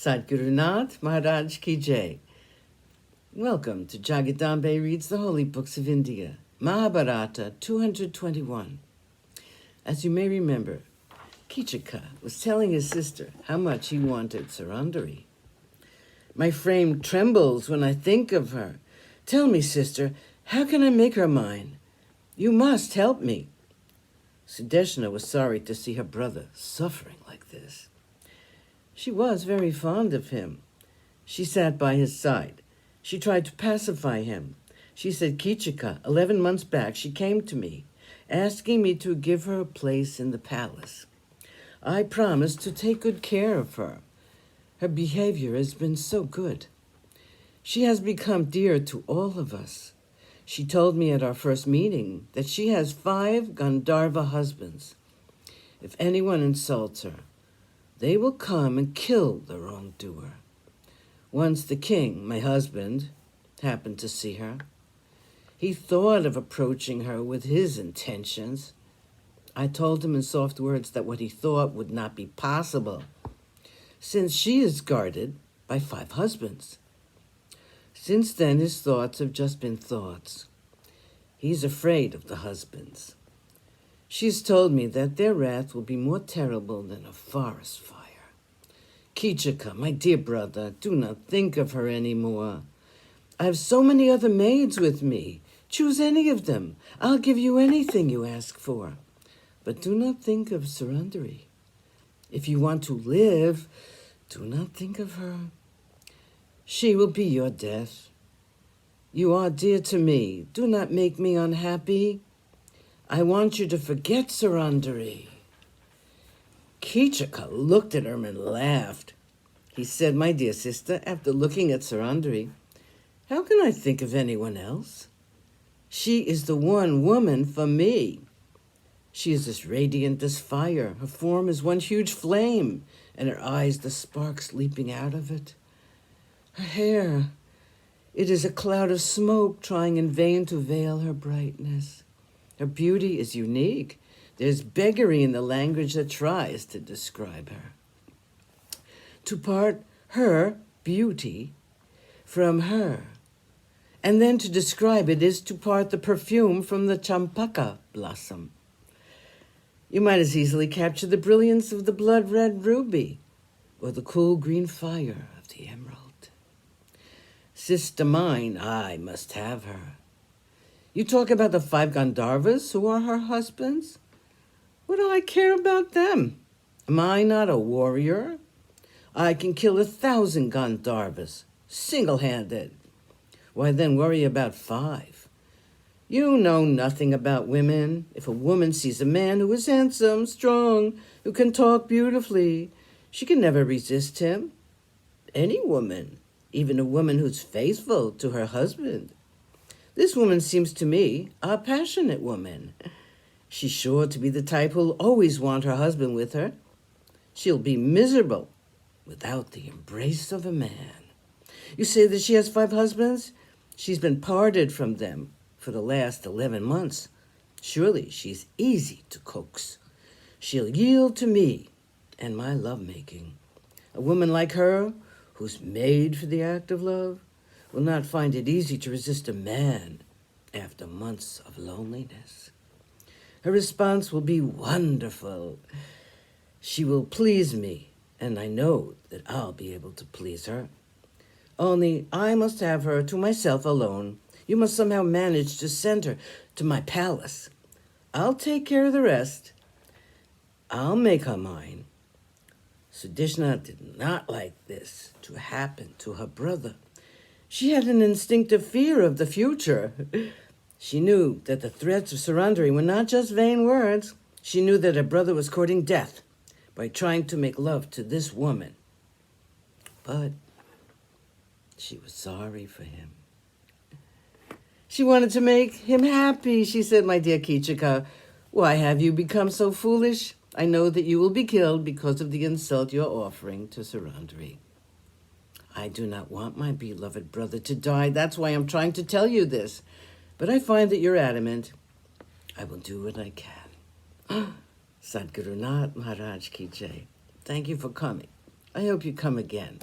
Sadhgurunath Maharaj Ki Jai. Welcome to Jagadambe Reads the Holy Books of India, Mahabharata221. As you may remember, Kichaka was telling his sister how much he wanted Surandari. My frame trembles when I think of her. Tell me, sister, how can I make her mine? You must help me. Sudeshna was sorry to see her brother suffering like this. She was very fond of him. She sat by his side. She tried to pacify him. She said, Kichaka, 11 months back, she came to me, asking me to give her a place in the palace. I promised to take good care of her. Her behavior has been so good. She has become dear to all of us. She told me at our first meeting that she has 5 Gandharva husbands. If anyone insults her, they will come and kill the wrongdoer. Once the king, my husband, happened to see her. He thought of approaching her with his intentions. I told him in soft words that what he thought would not be possible, since she is guarded by 5 husbands. Since then, his thoughts have just been thoughts. He's afraid of the husbands. She's told me that their wrath will be more terrible than a forest fire. Kichaka, my dear brother, do not think of her any more. I have so many other maids with me. Choose any of them. I'll give you anything you ask for. But do not think of Surandari. If you want to live, do not think of her. She will be your death. You are dear to me. Do not make me unhappy. I want you to forget Surandari. Kichaka looked at her and laughed. He said, my dear sister, after looking at Surandari, how can I think of anyone else? She is the one woman for me. She is as radiant as fire. Her form is one huge flame, and her eyes the sparks leaping out of it. Her hair, it is a cloud of smoke trying in vain to veil her brightness. Her beauty is unique. There's beggary in the language that tries to describe her. To part her beauty from her, and then to describe it is to part the perfume from the champaka blossom. You might as easily capture the brilliance of the blood-red ruby or the cool green fire of the emerald. Sister mine, I must have her. You talk about the 5 Gandharvas who are her husbands? What do I care about them? Am I not a warrior? I can kill 1,000 Gandharvas, single-handed. Why then worry about 5? You know nothing about women. If a woman sees a man who is handsome, strong, who can talk beautifully, she can never resist him. Any woman, even a woman who's faithful to her husband. This woman seems to me a passionate woman. She's sure to be the type who'll always want her husband with her. She'll be miserable without the embrace of a man. You say that she has 5 husbands? She's been parted from them for the last 11 months. Surely she's easy to coax. She'll yield to me and my lovemaking. A woman like her, who's made for the act of love, will not find it easy to resist a man after months of loneliness. Her response will be wonderful. She will please me, and I know that I'll be able to please her. Only I must have her to myself alone. You must somehow manage to send her to my palace. I'll take care of the rest. I'll make her mine. Sudeshna did not like this to happen to her brother. She had an instinctive fear of the future. She knew that the threats of Surandari were not just vain words. She knew that her brother was courting death by trying to make love to this woman. But she was sorry for him. She wanted to make him happy. She said, my dear Kichaka, why have you become so foolish? I know that you will be killed because of the insult you're offering to Surandari. I do not want my beloved brother to die. That's why I'm trying to tell you this. But I find that you're adamant. I will do what I can. Sadhgurunath Maharaj Ki Jai. Thank you for coming. I hope you come again.